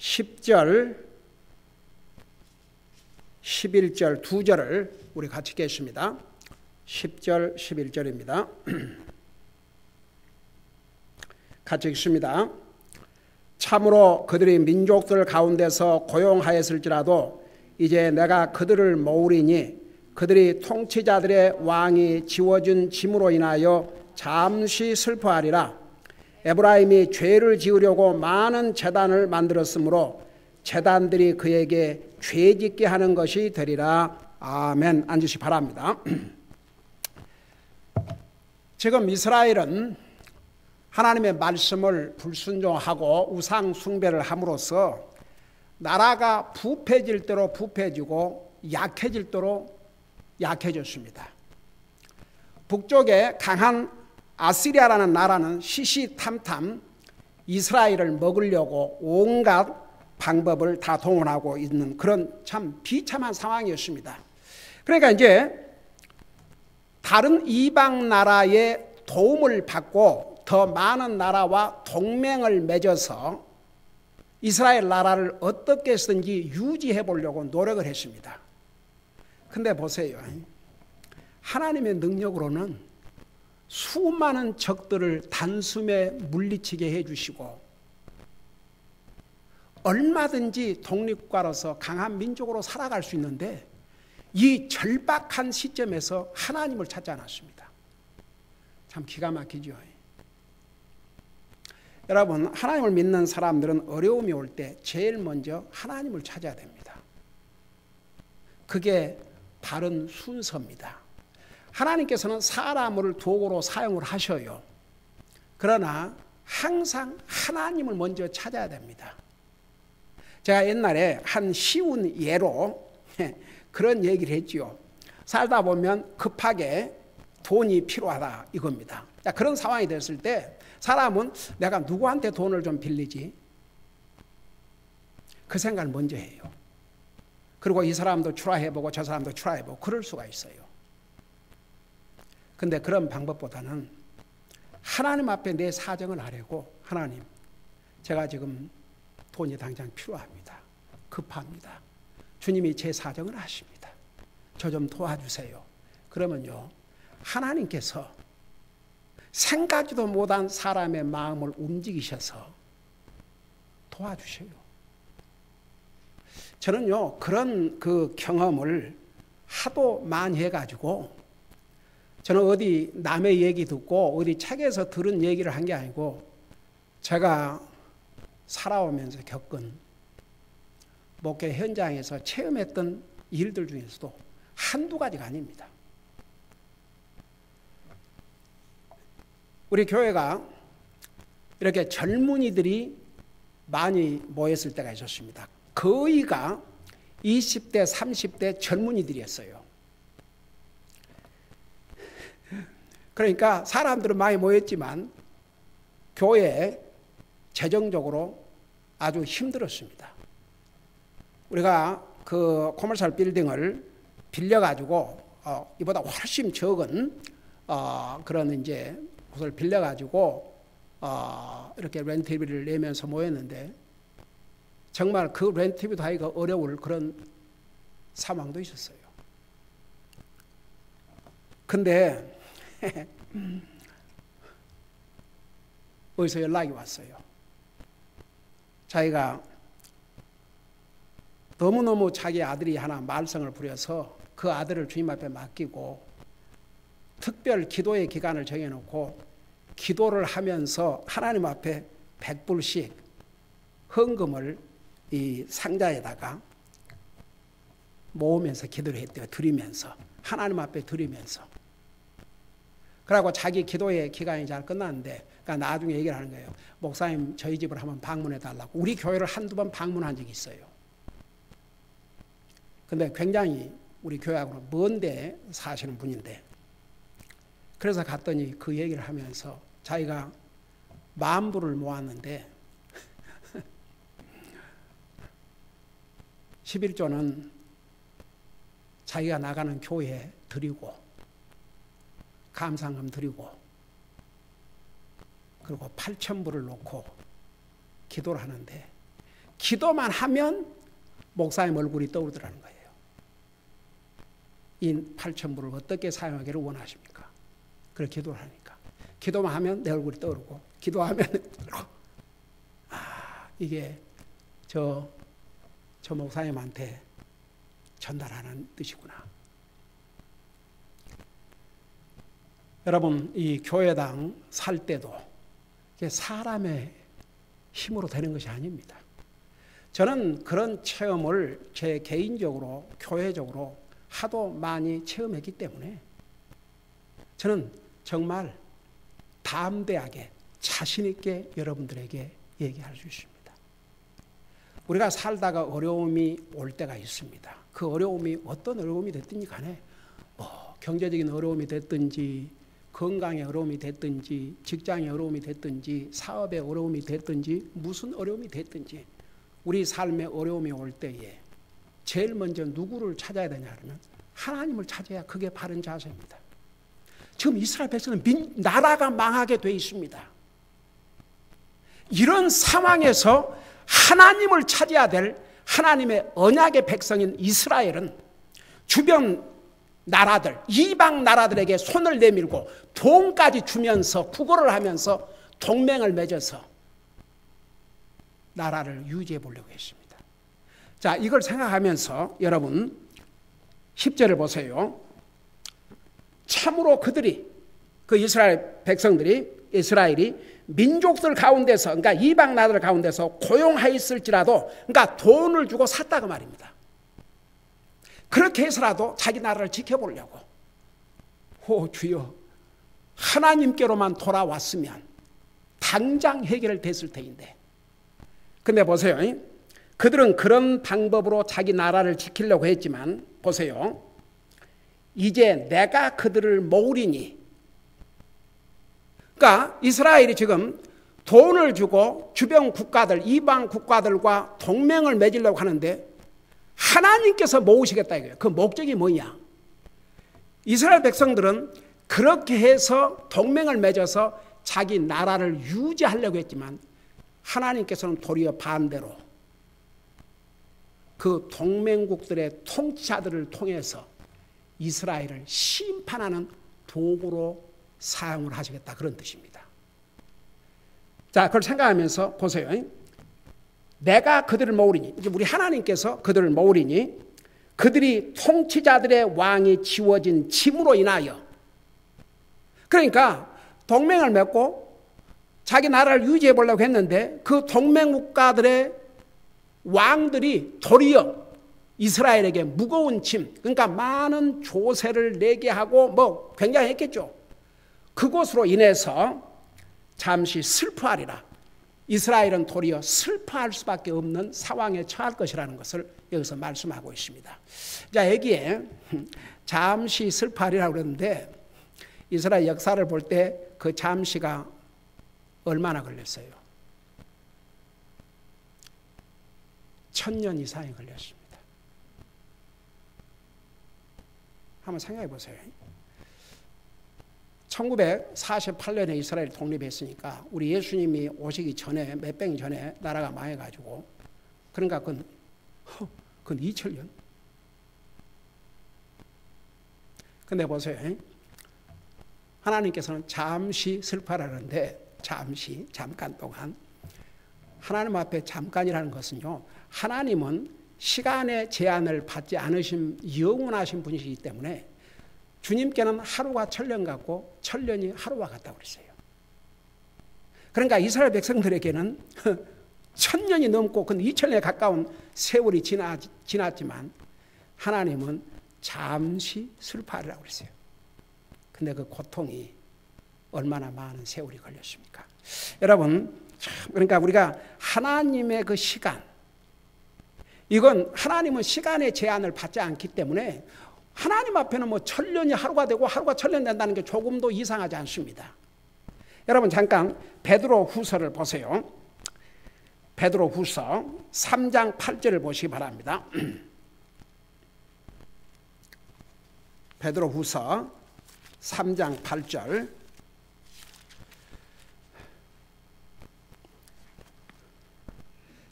10절, 11절 두 절을 우리 같이 읽겠습니다. 10절, 11절입니다. 같이 읽습니다. 참으로 그들이 민족들 가운데서 고용하였을지라도 이제 내가 그들을 모으리니 그들이 통치자들의 왕이 지워준 짐으로 인하여 잠시 슬퍼하리라. 에브라임이 죄를 지으려고 많은 제단을 만들었으므로 제단들이 그에게 죄짓게 하는 것이 되리라. 아멘. 앉으시 바랍니다. 지금 이스라엘은 하나님의 말씀을 불순종하고 우상 숭배를 함으로써 나라가 부패질 대로 부패지고 약해질 대로 약해졌습니다. 북쪽에 강한 아시리아라는 나라는 시시탐탐 이스라엘을 먹으려고 온갖 방법을 다 동원하고 있는 그런 참 비참한 상황이었습니다. 그러니까 이제 다른 이방 나라의 도움을 받고 더 많은 나라와 동맹을 맺어서 이스라엘 나라를 어떻게 해서든지 유지해 보려고 노력을 했습니다. 근데 보세요. 하나님의 능력으로는 수많은 적들을 단숨에 물리치게 해주시고 얼마든지 독립국가로서 강한 민족으로 살아갈 수 있는데 이 절박한 시점에서 하나님을 찾지 않았습니다. 참 기가 막히죠. 여러분, 하나님을 믿는 사람들은 어려움이 올 때 제일 먼저 하나님을 찾아야 됩니다. 그게 바른 순서입니다. 하나님께서는 사람을 도구로 사용을 하셔요. 그러나 항상 하나님을 먼저 찾아야 됩니다. 제가 옛날에 한 쉬운 예로 그런 얘기를 했지요. 살다 보면 급하게 돈이 필요하다 이겁니다. 그런 상황이 됐을 때 사람은 내가 누구한테 돈을 좀 빌리지? 그 생각을 먼저 해요. 그리고 이 사람도 출하해보고 저 사람도 출하해보고 그럴 수가 있어요. 근데 그런 방법보다는 하나님 앞에 내 사정을 아뢰고 하나님, 제가 지금 돈이 당장 필요합니다. 급합니다. 주님이 제 사정을 아십니다. 저 좀 도와주세요. 그러면요, 하나님께서 생각지도 못한 사람의 마음을 움직이셔서 도와주셔요. 저는요, 그런 그 경험을 하도 많이 해가지고 저는 어디 남의 얘기 듣고 어디 책에서 들은 얘기를 한 게 아니고 제가 살아오면서 겪은 목회 현장에서 체험했던 일들 중에서도 한두 가지가 아닙니다. 우리 교회가 이렇게 젊은이들이 많이 모였을 때가 있었습니다. 거의가 20대, 30대 젊은이들이었어요. 그러니까 사람들은 많이 모였지만 교회에 재정적으로 아주 힘들었습니다. 우리가 그 코멀셜 빌딩을 빌려가지고 이보다 훨씬 적은 그런 이제 곳을 빌려가지고 이렇게 렌트비를 내면서 모였는데 정말 그 렌트비도 하기가 어려울 그런 상황도 있었어요. 근데 어디서 연락이 왔어요. 자기가 너무너무 자기 아들이 하나 말썽을 부려서 그 아들을 주님 앞에 맡기고 특별 기도의 기간을 정해놓고 기도를 하면서 하나님 앞에 100불씩 헌금을 이 상자에다가 모으면서 기도를 했대요. 드리면서 하나님 앞에 드리면서. 그러고 자기 기도의 기간이 잘 끝났는데 그러니까 나중에 얘기를 하는 거예요. 목사님 저희 집을 한번 방문해 달라고. 우리 교회를 한두 번 방문한 적이 있어요. 근데 굉장히 우리 교회하고는 먼데 사시는 분인데 그래서 갔더니 그 얘기를 하면서 자기가 10,000불을 모았는데 11조는 자기가 나가는 교회에 드리고 감상금 드리고 그리고 8,000불을 놓고 기도를 하는데 기도만 하면 목사님 얼굴이 떠오르더라는 거예요. 이 8,000불을 어떻게 사용하기를 원하십니까? 그래 기도를 하니까. 기도만 하면 내 얼굴이 떠오르고 기도하면 이게 저 목사님한테 전달하는 뜻이구나. 여러분 이 교회당 살 때도 사람의 힘으로 되는 것이 아닙니다. 저는 그런 체험을 제 개인적으로 교회적으로 하도 많이 체험했기 때문에 저는 정말 담대하게 자신 있게 여러분들에게 얘기할 수 있습니다. 우리가 살다가 어려움이 올 때가 있습니다. 그 어려움이 어떤 어려움이 됐든지 간에 경제적인 어려움이 됐든지 건강의 어려움이 됐든지 직장의 어려움이 됐든지 사업의 어려움이 됐든지 무슨 어려움이 됐든지 우리 삶의 어려움이 올 때에 제일 먼저 누구를 찾아야 되냐 하면 하나님을 찾아야 그게 바른 자세입니다. 지금 이스라엘 백성은 나라가 망하게 돼 있습니다. 이런 상황에서 하나님을 찾아야 될 하나님의 언약의 백성인 이스라엘은 주변 나라들, 이방 나라들에게 손을 내밀고 돈까지 주면서 구걸을 하면서 동맹을 맺어서 나라를 유지해 보려고 했습니다. 자, 이걸 생각하면서 여러분 10절을 보세요. 참으로 그들이 그 이스라엘 백성들이 이스라엘이 민족들 가운데서 그러니까 이방 나라들 가운데서 고용하였을지라도 그러니까 돈을 주고 샀다고 말입니다. 그렇게 해서라도 자기 나라를 지켜보려고 주여 하나님께로만 돌아왔으면 당장 해결됐을 터인데 근데 보세요. 그들은 그런 방법으로 자기 나라를 지키려고 했지만 보세요. 이제 내가 그들을 모으리니 그러니까 이스라엘이 지금 돈을 주고 주변 국가들 이방 국가들과 동맹을 맺으려고 하는데 하나님께서 모으시겠다 이거예요. 그 목적이 뭐냐? 이스라엘 백성들은 그렇게 해서 동맹을 맺어서 자기 나라를 유지하려고 했지만 하나님께서는 도리어 반대로 그 동맹국들의 통치자들을 통해서 이스라엘을 심판하는 도구로 사용을 하시겠다 그런 뜻입니다. 자, 그걸 생각하면서 보세요. 내가 그들을 모으리니 이제 우리 하나님께서 그들을 모으리니 그들이 통치자들의 왕이 지워진 짐으로 인하여 그러니까 동맹을 맺고 자기 나라를 유지해 보려고 했는데 그 동맹 국가들의 왕들이 도리어 이스라엘에게 무거운 짐 그러니까 많은 조세를 내게 하고 뭐 굉장히 했겠죠. 그것으로 인해서 잠시 슬퍼하리라. 이스라엘은 도리어 슬퍼할 수밖에 없는 상황에 처할 것이라는 것을 여기서 말씀하고 있습니다. 자, 여기에 잠시 슬퍼하리라고 그러는데 이스라엘 역사를 볼 때 그 잠시가 얼마나 걸렸어요? 1000년 이상이 걸렸습니다. 한번 생각해 보세요. 1948년에 이스라엘 독립했으니까 우리 예수님이 오시기 전에 몇백 년 전에 나라가 망해가지고 그러니까 그건 2000년. 근데 보세요. 하나님께서는 잠시 슬퍼하라는데 잠깐 동안 하나님 앞에 잠깐이라는 것은요. 하나님은 시간의 제한을 받지 않으신 영원하신 분이시기 때문에 주님께는 하루가 천년 같고 천년이 하루와 같다고 그랬어요. 그러니까 이스라엘 백성들에게는 1000년이 넘고 2000년에 가까운 세월이 지났지만 하나님은 잠시 슬퍼하라고 그랬어요. 근데 그 고통이 얼마나 많은 세월이 걸렸습니까? 여러분, 그러니까 우리가 하나님의 그 시간, 이건 하나님은 시간의 제한을 받지 않기 때문에 하나님 앞에는 뭐 천년이 하루가 되고 하루가 천년 된다는 게 조금도 이상하지 않습니다. 여러분 잠깐 베드로 후서를 보세요. 베드로 후서 3장 8절을 보시기 바랍니다. 베드로 후서 3장 8절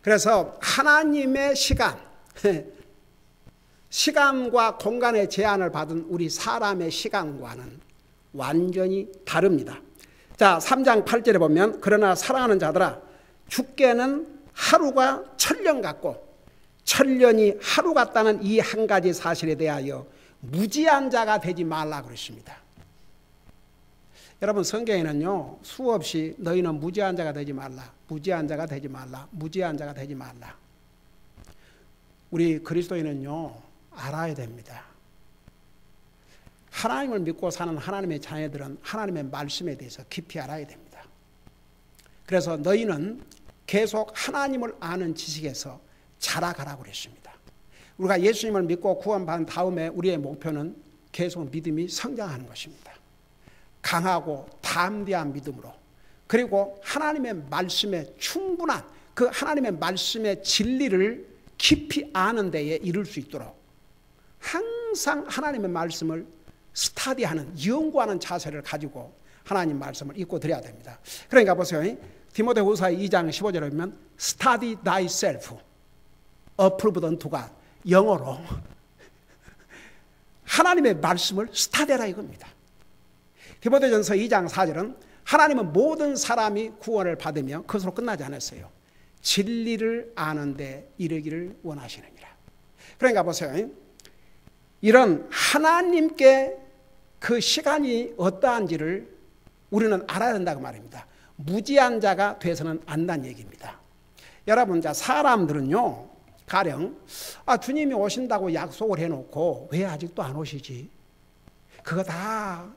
그래서 하나님의 시간과 공간의 제한을 받은 우리 사람의 시간과는 완전히 다릅니다. 자, 3장 8절에 보면 그러나 사랑하는 자들아 주께는 하루가 천년 같고 천년이 하루 같다는 이 한 가지 사실에 대하여 무지한 자가 되지 말라 그러십니다. 여러분 성경에는요 수없이 너희는 무지한 자가 되지 말라, 무지한 자가 되지 말라, 무지한 자가 되지 말라. 우리 그리스도인은요 알아야 됩니다. 하나님을 믿고 사는 하나님의 자녀들은 하나님의 말씀에 대해서 깊이 알아야 됩니다. 그래서 너희는 계속 하나님을 아는 지식에서 자라가라고 그랬습니다. 우리가 예수님을 믿고 구원받은 다음에 우리의 목표는 계속 믿음이 성장하는 것입니다. 강하고 담대한 믿음으로, 그리고 하나님의 말씀에 충분한 그 하나님의 말씀의 진리를 깊이 아는 데에 이를 수 있도록 항상 하나님의 말씀을 스터디하는, 연구하는 자세를 가지고 하나님 말씀을 읽고 드려야 됩니다. 그러니까 보세요. 디모데후서 2장 15절에 보면 Study thyself, approved unto God. 영어로 하나님의 말씀을 스터디하라 이겁니다. 디모데전서 2장 4절은 하나님은 모든 사람이 구원을 받으며 그것으로 끝나지 않았어요. 진리를 아는 데 이르기를 원하시느니라. 그러니까 보세요. 이런 하나님께 그 시간이 어떠한지를 우리는 알아야 된다고 말입니다. 무지한 자가 돼서는 안 된다는 얘기입니다. 여러분, 사람들은요 가령 주님이 오신다고 약속을 해놓고 왜 아직도 안 오시지? 그거 다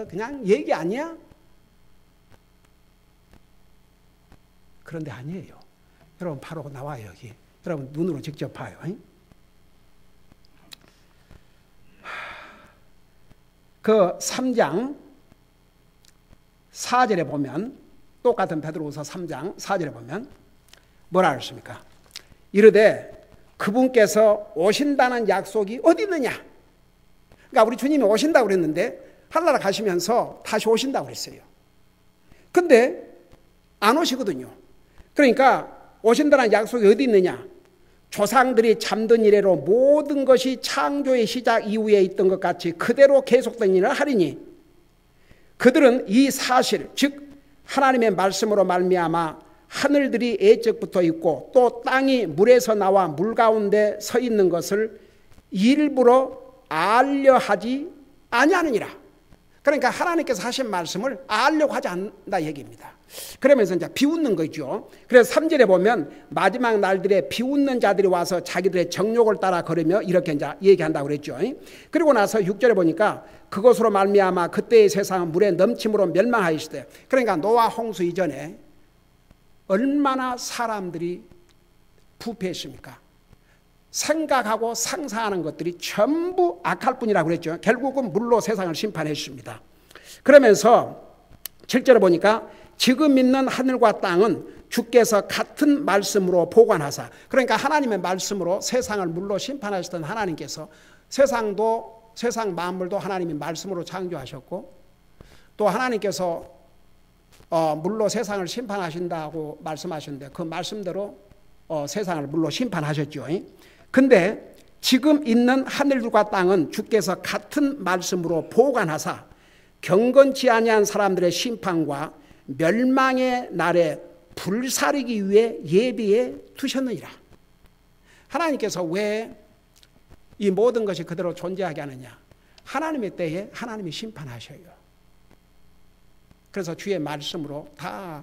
그냥 얘기 아니야? 그런데 아니에요. 여러분 바로 나와요. 여기 여러분 눈으로 직접 봐요. 그 3장 4절에 보면, 똑같은 베드로후서 3장 4절에 보면 뭐라 그랬습니까? 이르되 그분께서 오신다는 약속이 어디 있느냐? 그러니까 우리 주님이 오신다고 그랬는데 하늘나라 가시면서 다시 오신다고 그랬어요. 근데 안 오시거든요. 그러니까 오신다는 약속이 어디 있느냐? 조상들이 잠든 이래로 모든 것이 창조의 시작 이후에 있던 것 같이 그대로 계속된 일을 하리니 그들은 이 사실, 즉 하나님의 말씀으로 말미암아 하늘들이 애적부터 있고 또 땅이 물에서 나와 물 가운데 서 있는 것을 일부러 알려 하지 아니하느니라. 그러니까 하나님께서 하신 말씀을 알려고 하지 않는다 얘기입니다. 그러면서 이제 비웃는 거죠. 그래서 3절에 보면 마지막 날들에 비웃는 자들이 와서 자기들의 정욕을 따라 걸으며 이렇게 이제 얘기한다고 그랬죠. 그리고 나서 6절에 보니까 그것으로 말미암아 그때의 세상은 물의 넘침으로 멸망하시되, 그러니까 노아 홍수 이전에 얼마나 사람들이 부패했습니까? 생각하고 상상하는 것들이 전부 악할 뿐이라고 그랬죠. 결국은 물로 세상을 심판했습니다. 그러면서 7절에 보니까 지금 있는 하늘과 땅은 주께서 같은 말씀으로 보관하사, 그러니까 하나님의 말씀으로 세상을 물로 심판하셨던 하나님께서 세상 만물도 하나님이 말씀으로 창조하셨고, 또 하나님께서 물로 세상을 심판하신다고 말씀하셨는데 그 말씀대로 세상을 물로 심판하셨죠. 근데 지금 있는 하늘과 땅은 주께서 같은 말씀으로 보관하사 경건치 아니한 사람들의 심판과 멸망의 날에 불사르기 위해 예비해 두셨느니라. 하나님께서 왜 이 모든 것이 그대로 존재하게 하느냐? 하나님의 때에 하나님이 심판하셔요. 그래서 주의 말씀으로 다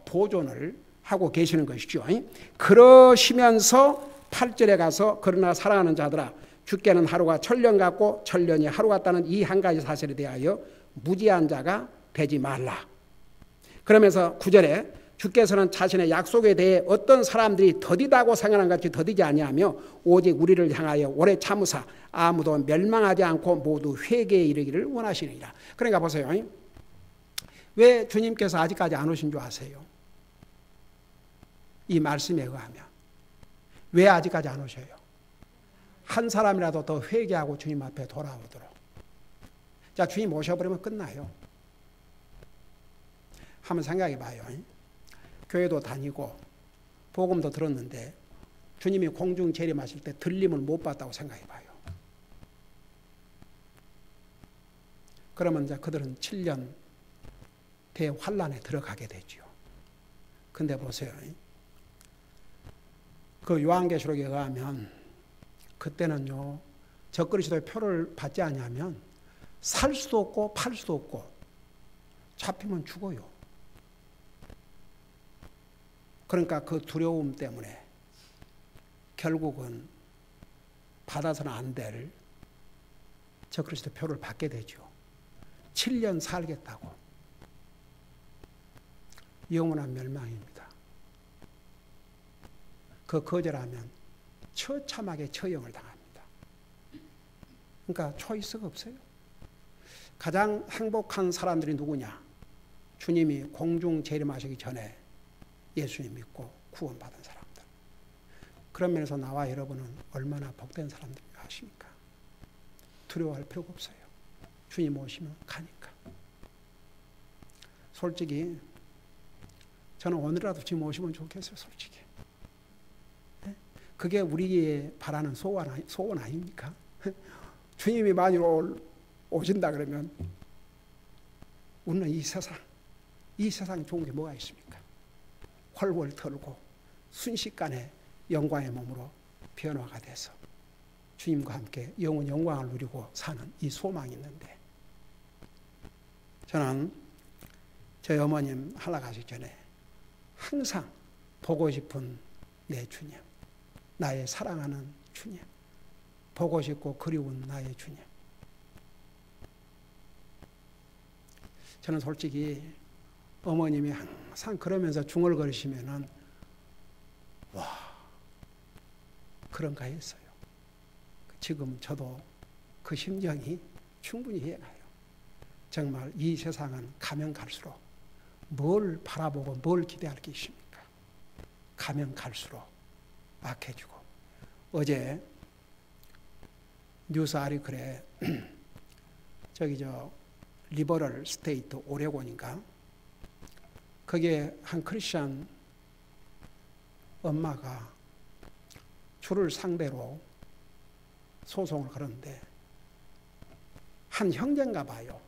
보존을 하고 계시는 것이죠. 그러시면서 8절에 가서 그러나 사랑하는 자들아 주께는 하루가 천년 같고 천년이 하루 같다는 이 한 가지 사실에 대하여 무지한 자가 되지 말라. 그러면서 9절에 주께서는 자신의 약속에 대해 어떤 사람들이 더디다고 생각하는 같이 더디지 아니하며 오직 우리를 향하여 오래 참으사 아무도 멸망하지 않고 모두 회개에 이르기를 원하시느니라. 그러니까 보세요. 왜 주님께서 아직까지 안 오신 줄 아세요? 이 말씀에 의하면 왜 아직까지 안 오셔요? 한 사람이라도 더 회개하고 주님 앞에 돌아오도록. 자, 주님 오셔버리면 끝나요. 한번 생각해 봐요. 교회도 다니고 복음도 들었는데 주님이 공중 재림하실 때 들림을 못 봤다고 생각해 봐요. 그러면 이제 그들은 7년 대환란에 들어가게 되죠. 근데 보세요. 그 요한계시록에 의하면 그때는요, 적그리스도의 표를 받지 않으면 살 수도 없고 팔 수도 없고 잡히면 죽어요. 그러니까 그 두려움 때문에 결국은 받아서는 안 될 적그리스도 표를 받게 되죠. 7년 살겠다고. 영원한 멸망입니다. 그 거절하면 처참하게 처형을 당합니다. 그러니까 초이스가 없어요. 가장 행복한 사람들이 누구냐? 주님이 공중 재림하시기 전에 예수님 믿고 구원받은 사람들. 그런 면에서 나와 여러분은 얼마나 복된 사람들인가 아십니까? 두려워할 필요가 없어요. 주님 오시면 가니까. 솔직히 저는 오늘이라도 주님 오시면 좋겠어요. 솔직히. 그게 우리의 바라는 소원 아닙니까? 주님이 많이 오신다 그러면 우리는 이 세상 좋은 게 뭐가 있습니까? 훨훨 털고 순식간에 영광의 몸으로 변화가 돼서 주님과 함께 영광을 누리고 사는 이 소망이 있는데, 저는 저희 어머님 하나가시기 전에 항상 보고 싶은 내 주님, 나의 사랑하는 주님, 보고 싶고 그리운 나의 주님. 저는 솔직히 어머님이 항상 그러면서 중얼거리시면은 와, 그런가 했어요. 지금 저도 그 심정이 충분히 이해가요. 정말 이 세상은 가면 갈수록 뭘 바라보고 뭘 기대할 게 있습니까? 가면 갈수록 악해지고. 어제 뉴스 아리클에 리버럴 스테이트 오레곤인가, 거기에 한 크리스천 엄마가 주를 상대로 소송을 걸었는데, 한 형제인가 봐요.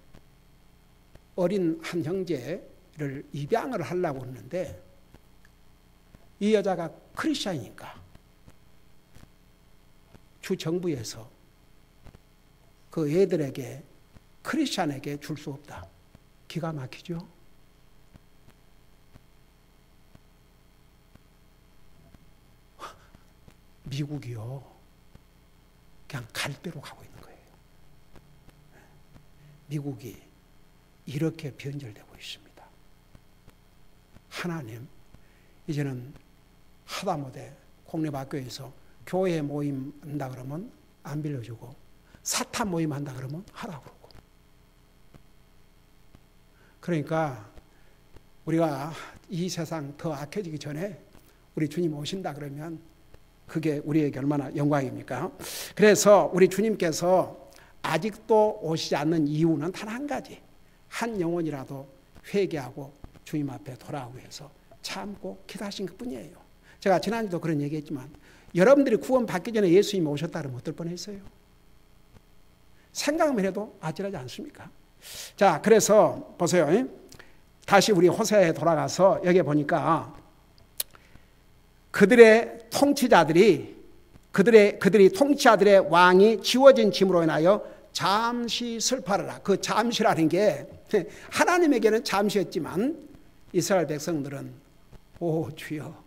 어린 한 형제를 입양을 하려고 했는데 이 여자가 크리스천이니까 주 정부에서 그 애들에게 크리스천에게 줄 수 없다. 기가 막히죠? 미국이요, 그냥 갈 대로 가고 있는 거예요. 미국이 이렇게 변절되고 있습니다. 하나님, 이제는 하다못해 공립학교에서 교회 모임 한다 그러면 안 빌려주고, 사탄 모임 한다 그러면 하라고 그러고. 그러니까 우리가 이 세상 더 악해지기 전에 우리 주님 오신다 그러면 그게 우리에게 얼마나 영광입니까? 그래서 우리 주님께서 아직도 오시지 않는 이유는 단 한 가지. 한 영혼이라도 회개하고 주님 앞에 돌아오기 위해서 참고 기다리신 것뿐이에요. 제가 지난주도 그런 얘기했지만 여러분들이 구원받기 전에 예수님이 오셨다 그러면 어떨 뻔했어요? 생각만 해도 아찔하지 않습니까? 자, 그래서 보세요. 다시 우리 호세아에 돌아가서 여기 보니까 그들이 통치자들의 왕이 지워진 짐으로 인하여 잠시 슬퍼하라. 그 잠시라는 게 하나님에게는 잠시였지만 이스라엘 백성들은 오 주여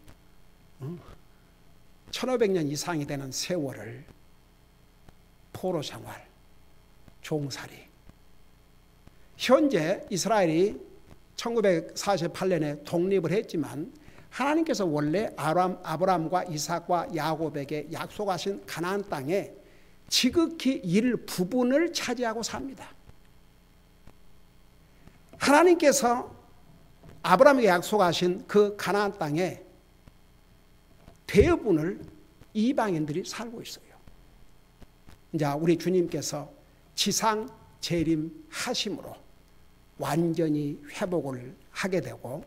1500년 이상이 되는 세월을 포로 생활, 종살이. 현재 이스라엘이 1948년에 독립을 했지만 하나님께서 원래 아브라함과 이삭과 야곱에게 약속하신 가나안 땅에 지극히 일부분을 차지하고 삽니다. 하나님께서 아브라함에게 약속하신 그 가나안 땅에 대부분을 이방인들이 살고 있어요. 이제 우리 주님께서 지상 재림하심으로 완전히 회복을 하게 되고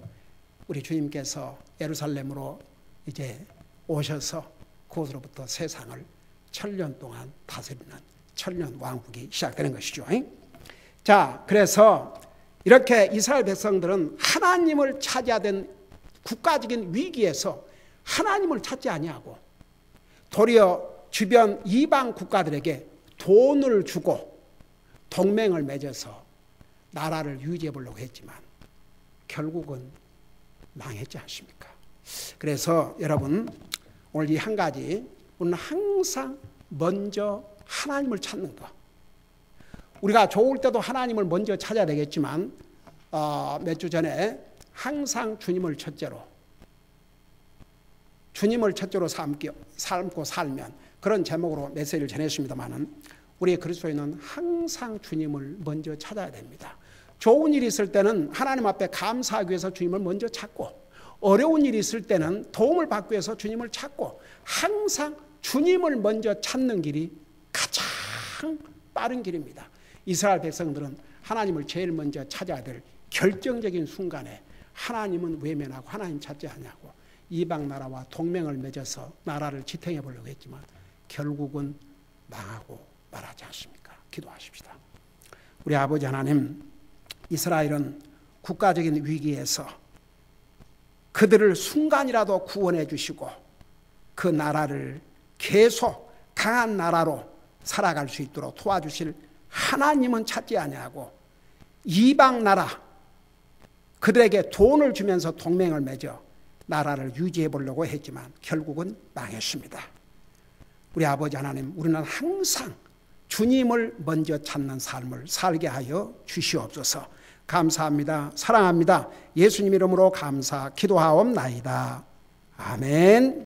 우리 주님께서 예루살렘으로 이제 오셔서 그곳으로부터 세상을 1000년 동안 다스리는 1000년 왕국이 시작되는 것이죠. 자, 그래서 이렇게 이스라엘 백성들은 하나님을 찾아야 된 국가적인 위기에서 하나님을 찾지 아니하고 도리어 주변 이방 국가들에게 돈을 주고 동맹을 맺어서 나라를 유지해 보려고 했지만 결국은 망했지 않습니까? 그래서 여러분 오늘 이 한 가지, 우리는 항상 먼저 하나님을 찾는 것. 우리가 좋을 때도 하나님을 먼저 찾아야 되겠지만 몇 주 전에 항상 주님을 첫째로 삼고 살면, 그런 제목으로 메시지를 전했습니다마는 우리 그리스도인은 항상 주님을 먼저 찾아야 됩니다. 좋은 일이 있을 때는 하나님 앞에 감사하기 위해서 주님을 먼저 찾고, 어려운 일이 있을 때는 도움을 받기 위해서 주님을 찾고, 항상 주님을 먼저 찾는 길이 가장 빠른 길입니다. 이스라엘 백성들은 하나님을 제일 먼저 찾아야 될 결정적인 순간에 하나님은 외면하고 하나님 찾지 않냐고 이방 나라와 동맹을 맺어서 나라를 지탱해 보려고 했지만 결국은 망하고 말하지 않습니까? 기도하십시다. 우리 아버지 하나님, 이스라엘은 국가적인 위기에서 그들을 순간이라도 구원해 주시고 그 나라를 계속 강한 나라로 살아갈 수 있도록 도와주실 하나님은 찾지 아니하고 이방 나라, 그들에게 돈을 주면서 동맹을 맺어 나라를 유지해 보려고 했지만 결국은 망했습니다. 우리 아버지 하나님, 우리는 항상 주님을 먼저 찾는 삶을 살게 하여 주시옵소서. 감사합니다. 사랑합니다. 예수님 이름으로 감사 기도하옵나이다. 아멘.